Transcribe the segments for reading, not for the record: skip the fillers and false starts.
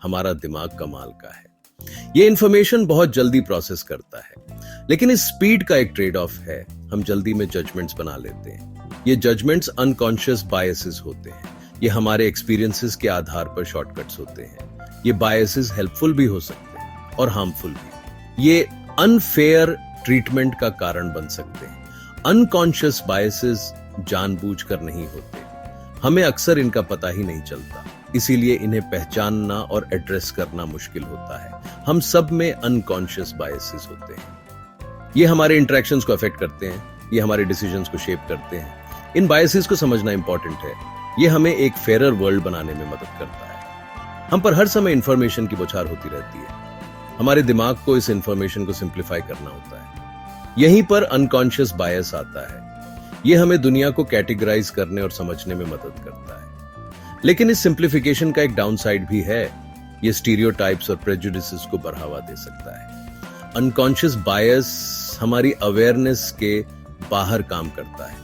हमारा दिमाग कमाल का है। ये इंफॉर्मेशन बहुत जल्दी प्रोसेस करता है, लेकिन इस स्पीड का एक ट्रेड ऑफ है। हम जल्दी में जजमेंट्स बना लेते हैं। ये जजमेंट्स अनकॉन्शियस बायसेस होते हैं। ये हमारे एक्सपीरियंसेस के आधार पर शॉर्टकट्स होते हैं। ये बायसेस हेल्पफुल भी हो सकते हैं और हार्मफुल भी। ये अनफेयर ट्रीटमेंट का कारण बन सकते हैं। अनकॉन्शियस बायसेस जानबूझकर नहीं होते, हमें अक्सर इनका पता ही नहीं चलता, इसीलिए इन्हें पहचानना और एड्रेस करना मुश्किल होता है। हम सब में अनकॉन्शियस बायसेस होते हैं। ये हमारे इंटरेक्शंस को अफेक्ट करते हैं, ये हमारे डिसीजंस को शेप करते हैं। इन बायसेस को समझना इंपॉर्टेंट है। ये हमें एक फेयरर वर्ल्ड बनाने में मदद करता है। हम पर हर समय इंफॉर्मेशन की बौछार होती रहती है। हमारे दिमाग को इस इंफॉर्मेशन को सिंप्लीफाई करना होता है। यहीं पर अनकॉन्शियस बायस आता है। ये हमें दुनिया को कैटेगराइज करने और समझने में मदद करता है। लेकिन इस सिंप्लीफिकेशन का एक डाउनसाइड भी है। ये स्टीरियोटाइप्स और प्रेजुडिसेस को बढ़ावा दे सकता है। अनकॉन्शियस बायस हमारी अवेयरनेस के बाहर काम करता है।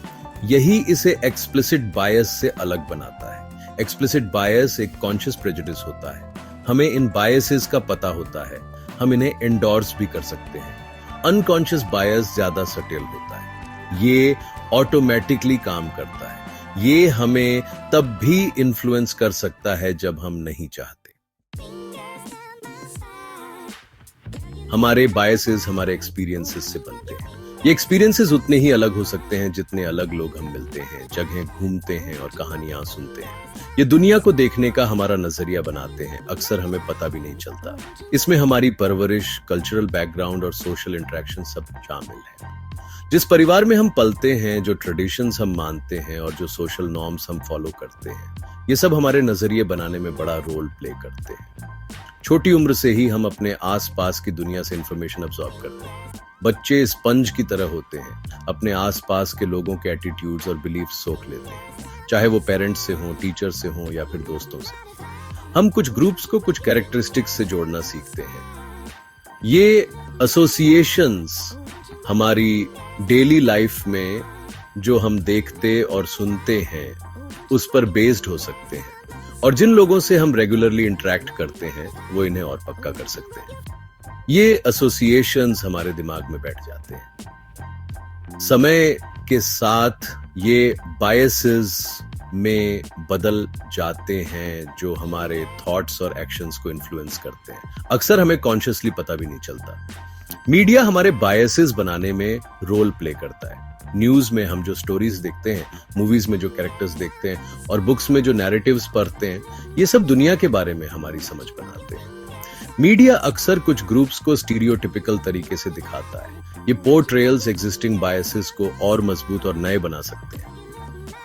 यही इसे एक्सप्लिसिट बायस से अलग बनाता है। एक्सप्लिसिट बायस एक कॉन्शियस प्रेजुडिस होता है। हमें इन बायसेस का पता होता है, हम इन्हें एंडोर्स भी कर सकते हैं। अनकॉन्शियस बायस ज्यादा सटेल होता है। ये ऑटोमेटिकली काम करता है। ये हमें तब भी इन्फ्लुएंस कर सकता है जब हम नहीं चाहते। हमारे बायसेस हमारे एक्सपीरियंसेस से बनते हैं। ये एक्सपीरियंसेस उतने ही अलग हो सकते हैं जितने अलग लोग हम मिलते हैं, जगह घूमते हैं और कहानियां सुनते हैं। ये दुनिया को देखने का हमारा नजरिया बनाते हैं, अक्सर हमें पता भी नहीं चलता। इसमें हमारी परवरिश, कल्चरल बैकग्राउंड और सोशल इंटरेक्शन सब शामिल है। जिस परिवार में हम पलते हैं, जो ट्रेडिशंस हम मानते हैं और जो सोशल नॉर्म्स हम फॉलो करते हैं, ये सब हमारे नजरिए बनाने में बड़ा रोल प्ले करते हैं। छोटी उम्र से ही हम अपने आसपास की दुनिया से इंफॉर्मेशन अब्सॉर्ब करते हैं। बच्चे स्पंज की तरह होते हैं, अपने आसपास के लोगों के एटीट्यूड्स और बिलीफ्स सोख लेते हैं, चाहे वो पेरेंट्स से हों, टीचर से हों या फिर दोस्तों से। हम कुछ ग्रुप्स को कुछ कैरेक्टरिस्टिक्स से जोड़ना सीखते हैं। ये एसोसिएशंस हमारी डेली लाइफ में जो हम देखते और सुनते हैं उस पर बेस्ड हो सकते हैं, और जिन लोगों से हम रेगुलरली इंटरेक्ट करते हैं वो इन्हें और पक्का कर सकते हैं। ये एसोसिएशंस हमारे दिमाग में बैठ जाते हैं। समय के साथ ये बायसेस में बदल जाते हैं जो हमारे थॉट्स और एक्शंस को इन्फ्लुएंस करते हैं। अक्सर हमें कॉन्शियसली पता भी नहीं चलता। मीडिया हमारे बायसेस बनाने में रोल प्ले करता है। न्यूज में हम जो स्टोरीज देखते हैं, मूवीज में जो कैरेक्टर्स देखते हैं और बुक्स में जो नैरेटिव्स पढ़ते हैं, ये सब दुनिया के बारे में हमारी समझ बनाते हैं। मीडिया अक्सर कुछ ग्रुप्स को स्टीरियोटिपिकल तरीके से दिखाता है। ये पोर्ट्रेयल्स एग्जिस्टिंग बायसेस को और मजबूत और नए बना सकते हैं,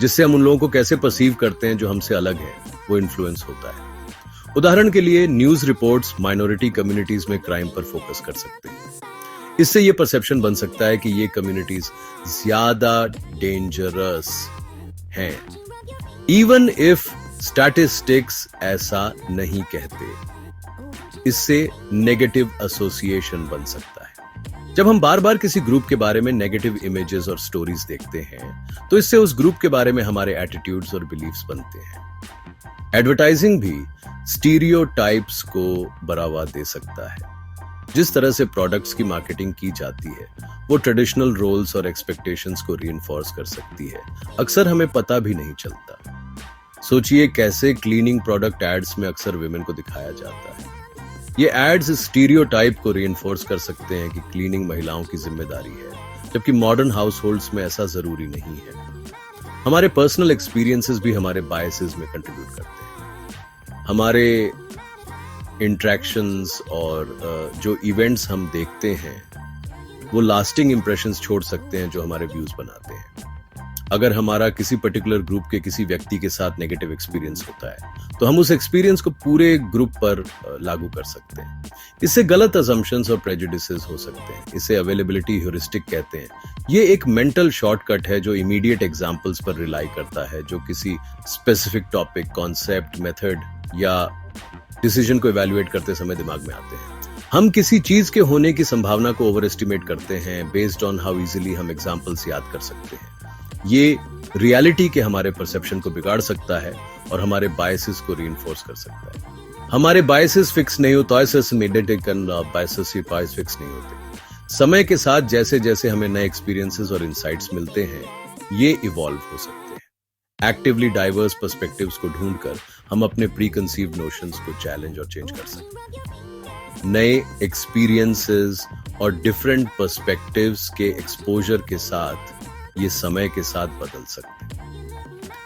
जिससे हम उन लोगों को कैसे परसीव करते हैं जो हमसे अलग है, वो इन्फ्लुएंस होता है। उदाहरण के लिए न्यूज रिपोर्ट्स माइनॉरिटी कम्युनिटीज में क्राइम पर फोकस कर सकते हैं। इससे ये परसेप्शन बन सकता है कि ये कम्युनिटीज ज्यादा डेंजरस हैं, इवन इफ स्टैटिस्टिक्स ऐसा नहीं कहते। इससे नेगेटिव एसोसिएशन बन सकता है। जब हम बार बार किसी ग्रुप के बारे में नेगेटिव इमेजेस और स्टोरीज देखते हैं, तो इससे उस ग्रुप के बारे में हमारे एटीट्यूड्स और बिलीफ्स बनते हैं। एडवर्टाइजिंग भी स्टीरियोटाइप्स को बढ़ावा दे सकता है। जिस तरह से प्रोडक्ट्स की मार्केटिंग की जाती है, वो ट्रेडिशनल रोल्स और एक्सपेक्टेशंस को रीइंफोर्स कर सकती है। अक्सर हमें पता भी नहीं चलता। सोचिए कैसे क्लीनिंग प्रोडक्ट एड्स में अक्सर विमेन को दिखाया जाता है। ये एड्स इस स्टीरियोटाइप को रीइंफोर्स कर सकते हैं कि क्लीनिंग महिलाओं की जिम्मेदारी है, जबकि मॉडर्न हाउसहोल्ड्स में ऐसा जरूरी नहीं है। हमारे पर्सनल एक्सपीरियंसेस भी हमारे बायसेस में कंट्रीब्यूट करते हैं। हमारे इंटरेक्शंस और जो इवेंट्स हम देखते हैं, वो लास्टिंग इंप्रेशंस छोड़ सकते हैं जो हमारे व्यूज बनाते हैं। अगर हमारा किसी पर्टिकुलर ग्रुप के किसी व्यक्ति के साथ नेगेटिव एक्सपीरियंस होता है, तो हम उस एक्सपीरियंस को पूरे ग्रुप पर लागू कर सकते हैं। इससे गलत असम्पशंस और प्रेजुडिसेस हो सकते हैं। इसे अवेलेबिलिटी ह्यूरिस्टिक कहते हैं। ये एक मेंटल शॉर्टकट है जो इमीडिएट एग्जांपल्स पर रिलाई करता है, जो किसी स्पेसिफिक टॉपिक, कॉन्सेप्ट, मेथड या डिसीजन को इवैल्यूएट करते समय दिमाग में आते हैं। हम किसी चीज के होने की संभावना को ओवर एस्टिमेट करते हैं बेस्ड ऑन हाउ इजीली हम एग्जांपल्स याद कर सकते हैं। ये रियलिटी के हमारे परसेप्शन को बिगाड़ सकता है और हमारे बायसेस को रीइंफोर्स कर सकता है। हमारे बायसेस फिक्स नहीं होते, बायसेस बायसेस फिक्स नहीं होते। समय के साथ जैसे जैसे हमें नए एक्सपीरियंसेस और इंसाइट्स मिलते हैं, ये इवॉल्व हो सकते हैं। एक्टिवली डाइवर्स पर्सपेक्टिव्स को ढूंढकर हम अपने प्री कंसीव्ड नोशंस को चैलेंज और चेंज कर सकते हैं। नए एक्सपीरियंसेस और डिफरेंट पर्सपेक्टिव्स के एक्सपोजर के साथ ये समय के साथ बदल सकते हैं।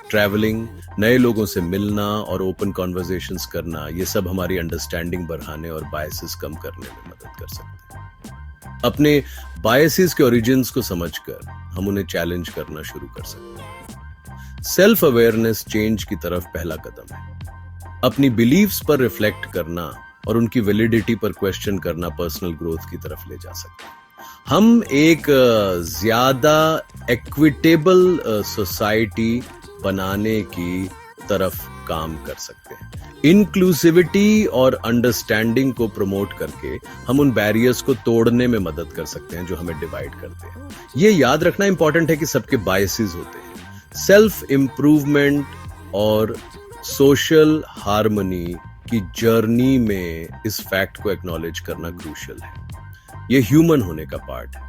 ट्रैवलिंग, नए लोगों से मिलना और ओपन कॉन्वर्सेशंस करना, ये सब हमारी अंडरस्टैंडिंग बढ़ाने और बायसेस कम करने में मदद कर सकते हैं। अपने बायसेस के ओरिजिन्स को समझकर हम उन्हें चैलेंज करना शुरू कर सकते हैं। सेल्फ अवेयरनेस चेंज की तरफ पहला कदम है। अपनी बिलीव्स पर रिफ्लेक्ट करना और उनकी वैलिडिटी पर क्वेश्चन करना पर्सनल ग्रोथ की तरफ ले जा सकता है। हम एक ज्यादा इक्विटेबल सोसाइटी बनाने की तरफ काम कर सकते हैं। इंक्लूसिविटी और अंडरस्टैंडिंग को प्रमोट करके हम उन बैरियर्स को तोड़ने में मदद कर सकते हैं जो हमें डिवाइड करते हैं। ये याद रखना इंपॉर्टेंट है कि सबके बायसेस होते हैं। सेल्फ इंप्रूवमेंट और सोशल हार्मनी की जर्नी में इस फैक्ट को एक्नॉलेज करना क्रूशियल है। ये ह्यूमन होने का पार्ट है।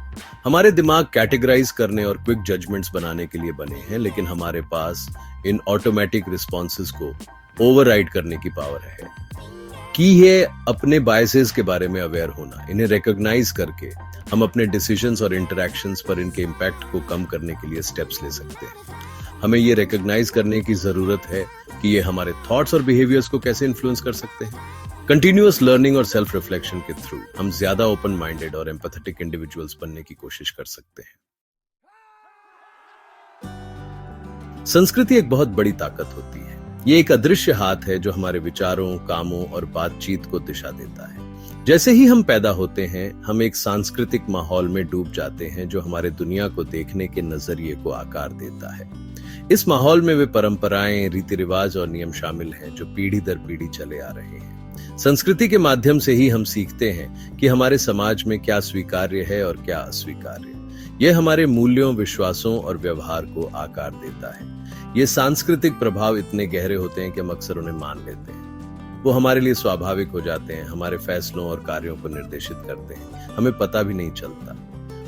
हमारे दिमाग कैटेगराइज करने और क्विक जजमेंट्स बनाने के लिए बने हैं, लेकिन हमारे पास इन ऑटोमेटिक रिस्पॉन्सेस को ओवरराइड करने की पावर है। की है अपने बायसेस के बारे में अवेयर होना। इन्हें रिकॉग्नाइज करके हम अपने डिसीजंस और इंटरैक्शंस पर इनके इम्पैक्ट को कम करने के लिए स्टेप्स ले सकते हैं। हमें ये रिकॉग्नाइज करने की जरूरत है कि ये हमारे थॉट्स और बिहेवियर्स को कैसे इन्फ्लुएंस कर सकते हैं। कंटिन्यूअस लर्निंग और सेल्फ रिफ्लेक्शन के थ्रू हम ज्यादा ओपन माइंडेड और एम्पैथेटिक इंडिविजुअल्स बनने की कोशिश कर सकते हैं। संस्कृति एक बहुत बड़ी ताकत होती है। ये एक अदृश्य हाथ है जो हमारे विचारों, कामों और बातचीत को दिशा देता है। जैसे ही हम पैदा होते हैं, हम एक सांस्कृतिक माहौल में डूब जाते हैं जो हमारे दुनिया को देखने के नजरिए को आकार देता है। इस माहौल में वे परंपराएं, रीति रिवाज और नियम शामिल हैं जो पीढ़ी दर पीढ़ी चले आ रहे हैं। संस्कृति के माध्यम से ही हम सीखते हैं कि हमारे समाज में क्या स्वीकार्य है और क्या अस्वीकार्य। यह हमारे मूल्यों, विश्वासों और व्यवहार को आकार देता है। ये सांस्कृतिक प्रभाव इतने गहरे होते हैं कि हम अक्सर उन्हें मान लेते हैं। वो हमारे लिए स्वाभाविक हो जाते हैं, हमारे फैसलों और कार्यों को निर्देशित करते हैं, हमें पता भी नहीं चलता।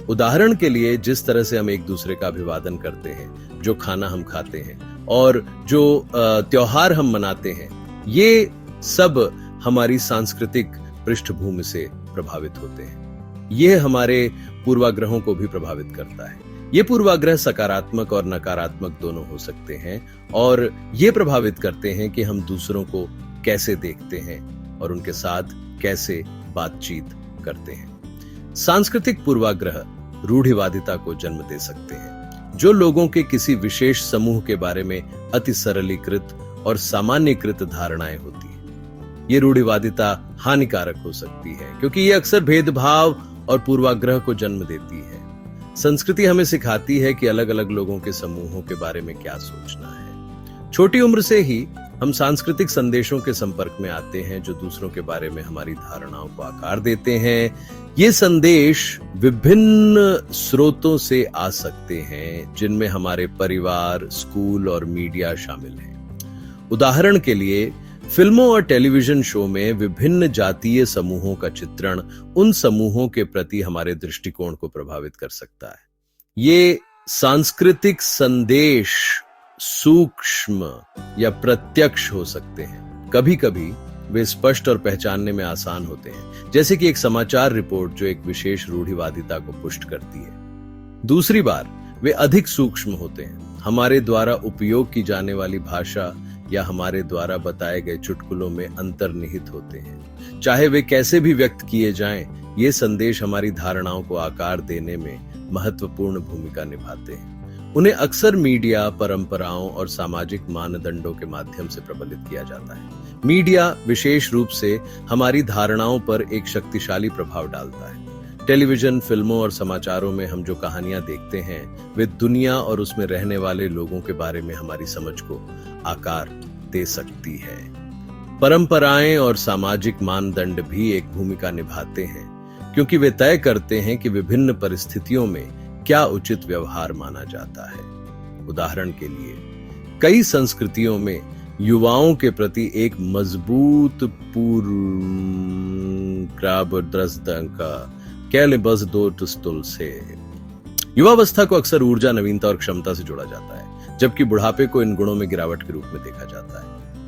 उदाहरण के लिए, जिस तरह से हम एक दूसरे का अभिवादन करते हैं, जो खाना हम खाते हैं और जो त्योहार हम मनाते हैं, ये सब हमारी सांस्कृतिक पृष्ठभूमि से प्रभावित होते हैं। यह हमारे पूर्वाग्रहों को भी प्रभावित करता है। ये पूर्वाग्रह सकारात्मक और नकारात्मक दोनों हो सकते हैं और ये प्रभावित करते हैं कि हम दूसरों को कैसे देखते हैं और उनके साथ कैसे बातचीत करते हैं। सांस्कृतिक पूर्वाग्रह रूढ़िवादिता को जन्म दे सकते हैं, जो लोगों के किसी विशेष समूह के बारे में अति सरलीकृत और सामान्यकृत धारणाएं होती हैं। ये रूढ़िवादिता हानिकारक हो सकती है क्योंकि ये अक्सर भेदभाव और पूर्वाग्रह को जन्म देती है। संस्कृति हमें सिखाती है कि अलग अलग लोगों के समूहों के बारे में क्या सोचना है। छोटी उम्र से ही हम सांस्कृतिक संदेशों के संपर्क में आते हैं जो दूसरों के बारे में हमारी धारणाओं को आकार देते हैं। ये संदेश विभिन्न स्रोतों से आ सकते हैं, जिनमें हमारे परिवार, स्कूल और मीडिया शामिल हैं। उदाहरण के लिए, फिल्मों और टेलीविजन शो में विभिन्न जातीय समूहों का चित्रण उन समूहों के प्रति हमारे दृष्टिकोण को प्रभावित कर सकता है। ये सांस्कृतिक संदेश सूक्ष्म या प्रत्यक्ष हो सकते हैं। कभी कभी वे स्पष्ट और पहचानने में आसान होते हैं, जैसे कि एक समाचार रिपोर्ट जो एक विशेष रूढ़िवादिता को पुष्ट करती है। दूसरी बार वे अधिक सूक्ष्म होते हैं। हमारे द्वारा उपयोग की जाने वाली भाषा या हमारे द्वारा बताए गए चुटकुलों में अंतर्निहित होते हैं। चाहे वे कैसे भी व्यक्त किए जाएं, ये संदेश हमारी धारणाओं को आकार देने में महत्वपूर्ण भूमिका निभाते हैं। उन्हें अक्सर मीडिया, परंपराओं और सामाजिक मानदंडों के माध्यम से प्रबलित किया जाता है। मीडिया विशेष रूप से हमारी धारणाओं पर एक शक्तिशाली प्रभाव डालता है। टेलीविजन, फिल्मों और समाचारों में हम जो कहानियां देखते हैं, वे दुनिया और उसमें रहने वाले लोगों के बारे में हमारी समझ को आकार दे सकती है। परंपराएं और सामाजिक मानदंड भी एक भूमिका निभाते हैं, क्योंकि वे तय करते हैं कि विभिन्न परिस्थितियों में क्या उचित व्यवहार माना जाता है। उदाहरण के लिए, कई संस्कृतियों में युवाओं के प्रति एक मजबूत पूर्व से। युवावस्था को अक्सर ऊर्जा, नवीनता और क्षमता से जोड़ा जाता है, जबकि बुढ़ापे को इन गुणों में गिरावट के रूप में देखा जाता है।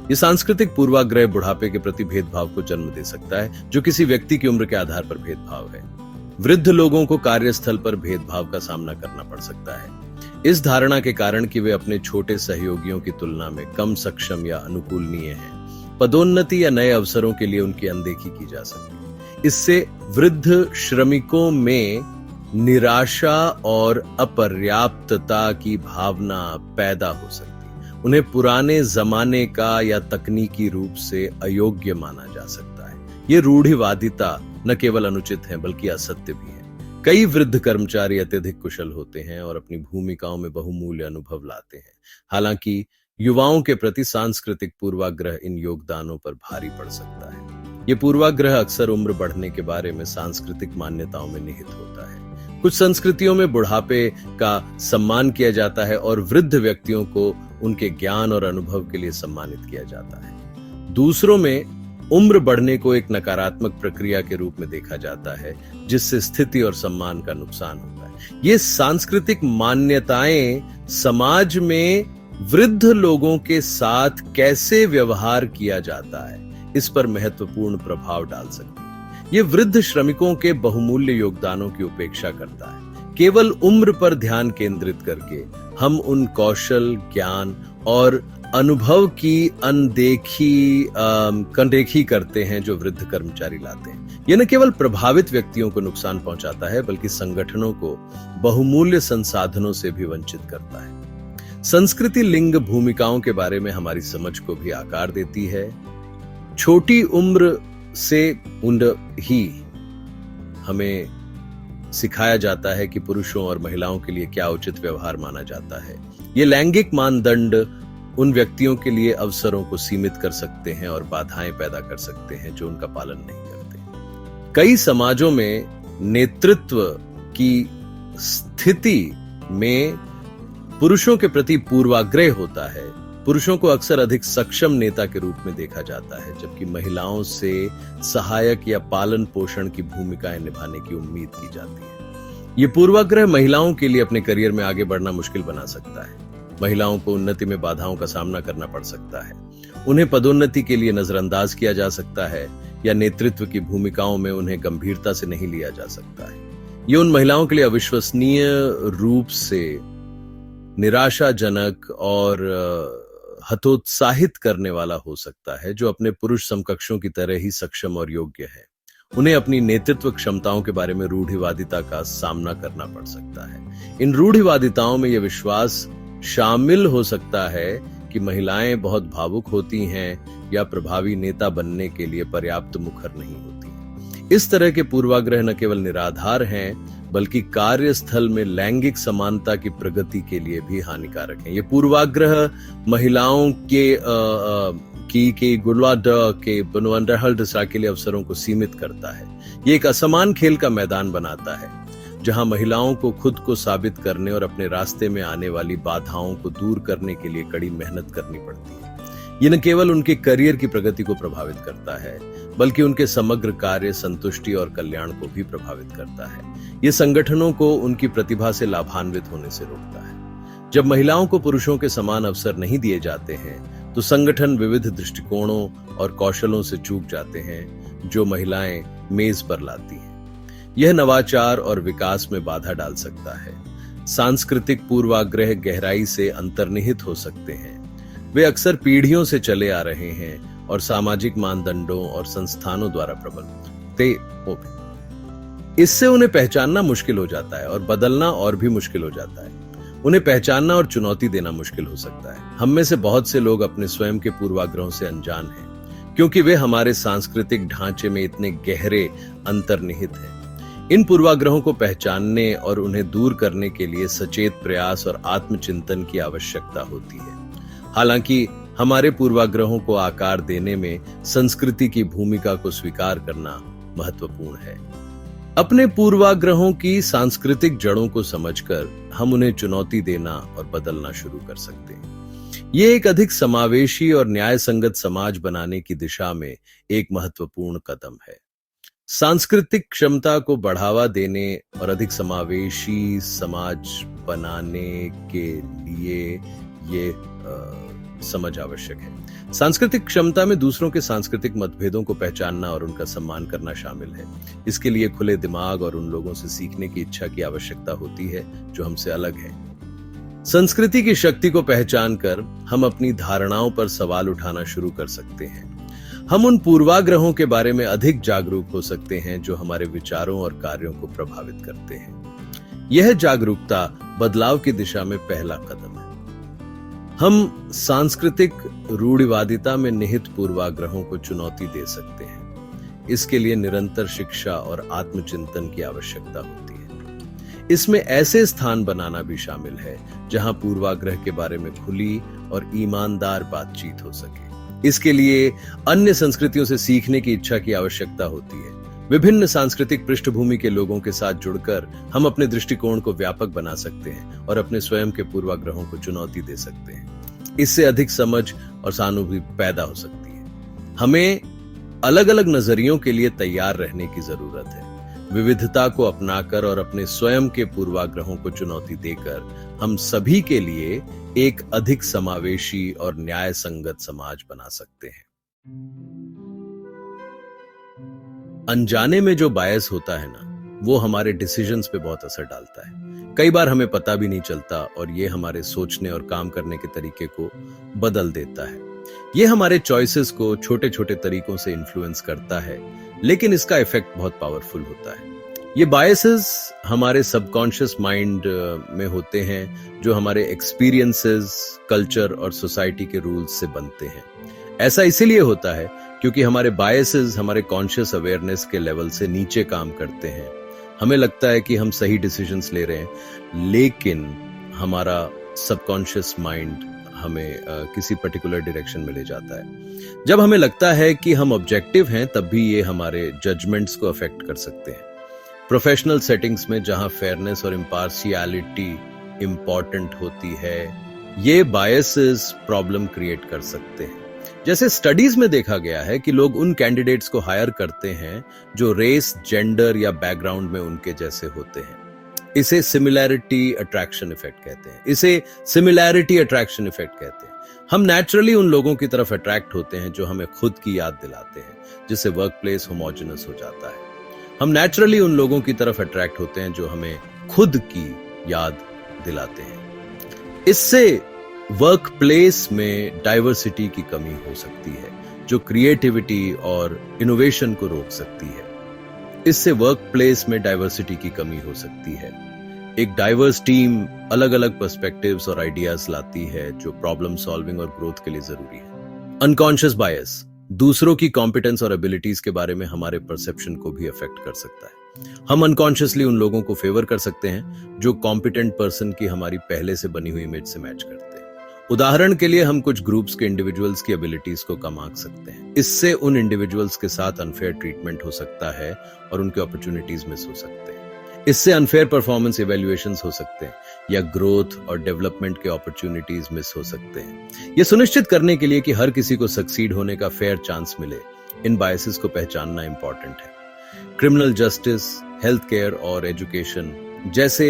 ये सांस्कृतिक पूर्वाग्रह बुढ़ापे के प्रति भेदभाव को जन्म दे सकता है, जो किसी व्यक्ति की उम्र के आधार पर भेदभाव है। वृद्ध लोगों को कार्यस्थल पर भेदभाव का सामना करना पड़ सकता है, इस धारणा के कारण कि वे अपने छोटे सहयोगियों की तुलना में कम सक्षम या अनुकूलनीय हैं। पदोन्नति या नए अवसरों के लिए उनकी अनदेखी की जा सकती है। इससे वृद्ध श्रमिकों में निराशा और अपर्याप्तता की भावना पैदा हो सकती है। उन्हें पुराने जमाने का या तकनीकी रूप से अयोग्य माना जा सकता है। ये रूढ़िवादिता न केवल अनुचित है बल्कि असत्य भी है। कई वृद्ध कर्मचारी अत्यधिक कुशल होते हैं और अपनी भूमिकाओं में बहुमूल्य अनुभव लाते हैं। हालांकि युवाओं के प्रति सांस्कृतिक पूर्वाग्रह इन योगदानों पर भारी पड़ सकता है। ये पूर्वाग्रह अक्सर उम्र बढ़ने के बारे में सांस्कृतिक मान्यताओं में निहित होता है। कुछ संस्कृतियों में बुढ़ापे का सम्मान किया जाता है और वृद्ध व्यक्तियों को उनके ज्ञान और अनुभव के लिए सम्मानित किया जाता है। दूसरों में उम्र बढ़ने को एक नकारात्मक प्रक्रिया के रूप में देखा जाता है, जिससे स्थिति और सम्मान का नुकसान होता है। ये सांस्कृतिक मान्यताएं समाज में वृद्ध लोगों के साथ कैसे व्यवहार किया जाता है, इस पर महत्वपूर्ण प्रभाव डाल सकती है। ये वृद्ध श्रमिकों के बहुमूल्य योगदानों की उपेक्षा करता है। केवल उम्र पर ध्यान केंद्रित करके हम उन कौशल, ज्ञान और अनुभव की अनदेखी करते हैं जो वृद्ध कर्मचारी लाते हैं। यह न केवल प्रभावित व्यक्तियों को नुकसान पहुंचाता है बल्कि संगठनों को बहुमूल्य संसाधनों से भी वंचित करता है। संस्कृति लिंग भूमिकाओं के बारे में हमारी समझ को भी आकार देती है। छोटी उम्र से ही हमें सिखाया जाता है कि पुरुषों और महिलाओं के लिए क्या उचित व्यवहार माना जाता है। ये लैंगिक मानदंड उन व्यक्तियों के लिए अवसरों को सीमित कर सकते हैं और बाधाएं पैदा कर सकते हैं जो उनका पालन नहीं करते। कई समाजों में नेतृत्व की स्थिति में पुरुषों के प्रति पूर्वाग्रह होता है। पुरुषों को अक्सर अधिक सक्षम नेता के रूप में देखा जाता है, जबकि महिलाओं से सहायक या पालन पोषण की भूमिकाएं निभाने की उम्मीद की जाती है। ये पूर्वाग्रह महिलाओं के लिए अपने करियर में आगे बढ़ना मुश्किल बना सकता है। महिलाओं को उन्नति में बाधाओं का सामना करना पड़ सकता है। उन्हें पदोन्नति के लिए नजरअंदाज किया जा सकता है या नेतृत्व की भूमिकाओं में उन्हें गंभीरता से नहीं लिया जा सकता है। ये उन महिलाओं के लिए अविश्वसनीय रूप से निराशाजनक और हतोत्साहित करने वाला हो सकता है, जो अपने पुरुष समकक्षों की तरह ही सक्षम और योग्य है। उन्हें अपनी नेतृत्व क्षमताओं के बारे में रूढ़िवादिता का सामना करना पड़ सकता है। इन रूढ़िवादिताओं में यह विश्वास शामिल हो सकता है कि महिलाएं बहुत भावुक होती हैं या प्रभावी नेता बनने के लिए पर्याप्त मुखर नहीं होती। इस तरह के पूर्वाग्रह न केवल निराधार हैं बल्कि कार्यस्थल में लैंगिक समानता की प्रगति के लिए भी हानिकारक है। ये पूर्वाग्रह महिलाओं के के लिए अवसरों को सीमित करता है। ये एक असमान खेल का मैदान बनाता है, जहां महिलाओं को खुद को साबित करने और अपने रास्ते में आने वाली बाधाओं को दूर करने के लिए कड़ी मेहनत करनी पड़ती है। ये न केवल उनके करियर की प्रगति को प्रभावित करता है बल्कि उनके समग्र कार्य, संतुष्टि और कल्याण को भी प्रभावित करता है। ये संगठनों को उनकी प्रतिभा से लाभान्वित होने से रोकता है। जब महिलाओं को पुरुषों के समान अवसर नहीं दिए जाते हैं तो संगठन विविध दृष्टिकोणों और कौशलों से चूक जाते हैं जो महिलाएं मेज पर लाती हैं। यह नवाचार और विकास में बाधा डाल सकता है। सांस्कृतिक पूर्वाग्रह गहराई से अंतर्निहित हो सकते हैं। वे अक्सर पीढ़ियों से चले आ रहे हैं और सामाजिक मानदंडों और संस्थानों द्वारा प्रबल। इससे उन्हें पहचानना मुश्किल हो जाता है और बदलना और भी मुश्किल हो जाता है। उन्हें पहचानना और चुनौती देना मुश्किल हो सकता है। हम में से बहुत से लोग अपने स्वयं के पूर्वाग्रहों से अनजान हैं, क्योंकि वे हमारे सांस्कृतिक ढांचे में इतने गहरे अंतर्निहित हैं। इन पूर्वाग्रहों को पहचानने और उन्हें दूर करने के लिए सचेत प्रयास और आत्मचिंतन की आवश्यकता होती है। हालांकि हमारे पूर्वाग्रहों को आकार देने में संस्कृति की भूमिका को स्वीकार करना महत्वपूर्ण है। अपने पूर्वाग्रहों की सांस्कृतिक जड़ों को समझकर हम उन्हें चुनौती देना और बदलना शुरू कर सकते हैं। ये एक अधिक समावेशी और न्याय संगत समाज बनाने की दिशा में एक महत्वपूर्ण कदम है। सांस्कृतिक क्षमता को बढ़ावा देने और अधिक समावेशी समाज बनाने के लिए ये समझ आवश्यक है। सांस्कृतिक क्षमता में दूसरों के सांस्कृतिक मतभेदों को पहचानना और उनका सम्मान करना शामिल है। इसके लिए खुले दिमाग और उन लोगों से सीखने की इच्छा की आवश्यकता होती है जो हमसे अलग है। संस्कृति की शक्ति को पहचानकर हम अपनी धारणाओं पर सवाल उठाना शुरू कर सकते हैं। हम उन पूर्वाग्रहों के बारे में अधिक जागरूक हो सकते हैं जो हमारे विचारों और कार्यों को प्रभावित करते हैं। यह जागरूकता बदलाव की दिशा में पहला कदम है। हम सांस्कृतिक रूढ़िवादिता में निहित पूर्वाग्रहों को चुनौती दे सकते हैं। इसके लिए निरंतर शिक्षा और आत्मचिंतन की आवश्यकता होती है। इसमें ऐसे स्थान बनाना भी शामिल है जहां पूर्वाग्रह के बारे में खुली और ईमानदार बातचीत हो सके। इसके लिए अन्य संस्कृतियों से सीखने की इच्छा की आवश्यकता होती है। विभिन्न सांस्कृतिक पृष्ठभूमि के लोगों के साथ जुड़कर हम अपने दृष्टिकोण को व्यापक बना सकते हैं और अपने स्वयं के पूर्वाग्रहों को चुनौती दे सकते हैं। इससे अधिक समझ और सहानुभूति पैदा हो सकती है। हमें अलग अलग नजरियों के लिए तैयार रहने की जरूरत है। विविधता को अपनाकर और अपने स्वयं के पूर्वाग्रहों को चुनौती देकर हम सभी के लिए एक अधिक समावेशी और न्याय संगत समाज बना सकते हैं। अनजाने में जो बायस होता है ना, वो हमारे डिसीजंस पे बहुत असर डालता है। कई बार हमें पता भी नहीं चलता और ये हमारे सोचने और काम करने के तरीके को बदल देता है। ये हमारे चॉइसेस को छोटे छोटे तरीकों से इन्फ्लुएंस करता है, लेकिन इसका इफेक्ट बहुत पावरफुल होता है। ये बायसेस हमारे सबकॉन्शियस माइंड में होते हैं जो हमारे एक्सपीरियंसेस, कल्चर और सोसाइटी के रूल्स से बनते हैं। ऐसा इसीलिए होता है क्योंकि हमारे बायसेस हमारे कॉन्शियस अवेयरनेस के लेवल से नीचे काम करते हैं। हमें लगता है कि हम सही डिसीजंस ले रहे हैं, लेकिन हमारा सबकॉन्शियस माइंड हमें किसी पर्टिकुलर डायरेक्शन में ले जाता है। जब हमें लगता है कि हम ऑब्जेक्टिव हैं, तब भी ये हमारे जजमेंट्स को अफेक्ट कर सकते हैं। प्रोफेशनल सेटिंग्स में जहां फेयरनेस और इम्पार्शियलिटी इंपॉर्टेंट होती है, ये बायसेस प्रॉब्लम क्रिएट कर सकते हैं। जैसे स्टडीज में देखा गया है कि लोग उन कैंडिडेट्स को हायर करते हैं जो रेस, जेंडर या बैकग्राउंड में उनके जैसे होते हैं। इसे सिमिलैरिटी अट्रैक्शन इफेक्ट कहते हैं। हम नेचुरली उन लोगों की तरफ अट्रैक्ट होते हैं जो हमें खुद की याद दिलाते हैं, जिससे वर्क प्लेस होमोजेनस हो जाता है। हम नेचुरली उन लोगों की तरफ अट्रैक्ट होते हैं जो हमें खुद की याद दिलाते हैं। इससे वर्क प्लेस में डाइवर्सिटी की कमी हो सकती है, जो क्रिएटिविटी और इनोवेशन को रोक सकती है। इससे वर्क प्लेस में डाइवर्सिटी की कमी हो सकती है। एक डाइवर्स टीम अलग अलग पर्सपेक्टिव्स और आइडियाज लाती है जो प्रॉब्लम सॉल्विंग और ग्रोथ के लिए जरूरी है। अनकॉन्शियस बायस दूसरों की कॉम्पिटेंस और एबिलिटीज के बारे में हमारे परसेप्शन को भी अफेक्ट कर सकता है। हम अनकॉन्शियसली उन लोगों को फेवर कर सकते हैं जो कॉम्पिटेंट पर्सन की हमारी पहले से बनी हुई इमेज से मैच करते हैं। उदाहरण के लिए हम कुछ ग्रुप्स के इंडिविजुअल्स की एबिलिटीज को कम आंक सकते हैं। इससे उन इंडिविजुअल्स के साथ अनफेयर ट्रीटमेंट हो सकता है और उनके अपॉर्चुनिटीज मिस हो सकते हैं। इससे अनफेयर परफॉर्मेंस इवैल्यूएशंस हो सकते हैं या ग्रोथ और डेवलपमेंट के अपॉर्चुनिटीज मिस हो सकते हैं। यह सुनिश्चित करने के लिए कि हर किसी को सक्सीड होने का फेयर चांस मिले, इन बायसेस को पहचानना इंपॉर्टेंट है। क्रिमिनल जस्टिस, हेल्थ केयर और एजुकेशन जैसे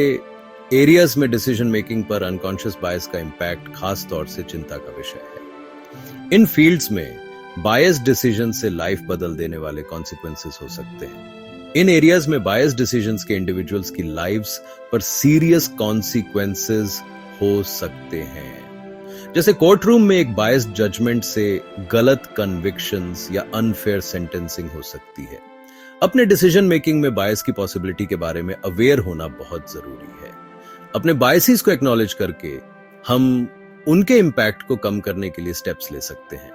एरियाज में डिसीजन मेकिंग पर अनकॉन्शियस बायस का इंपैक्ट खास तौर से चिंता का विषय है। इन फील्ड्स में बायस डिसीजन से लाइफ बदल देने वाले कॉन्सिक्वेंसेस हो सकते हैं। इन एरियाज में बायस डिसीजंस के इंडिविजुअल्स की लाइव्स पर सीरियस कॉन्सिक्वेंसेस हो सकते हैं। जैसे कोर्ट रूम में एक बायस जजमेंट से गलत कन्विक्शंस या अनफेयर सेंटेंसिंग हो सकती है। अपने डिसीजन मेकिंग में बायस की पॉसिबिलिटी के बारे में अवेयर होना बहुत जरूरी है। अपने बायसेस को एक्नॉलेज करके हम उनके इंपैक्ट को कम करने के लिए स्टेप्स ले सकते हैं।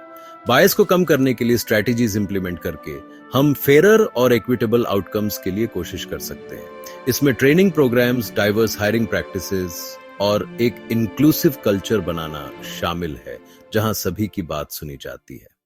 बायस को कम करने के लिए स्ट्रैटेजीज इंप्लीमेंट करके हम फेयर और इक्विटेबल आउटकम्स के लिए कोशिश कर सकते हैं। इसमें training programmes, diverse hiring practices और एक इंक्लूसिव कल्चर बनाना शामिल है, जहां सभी की बात सुनी जाती है।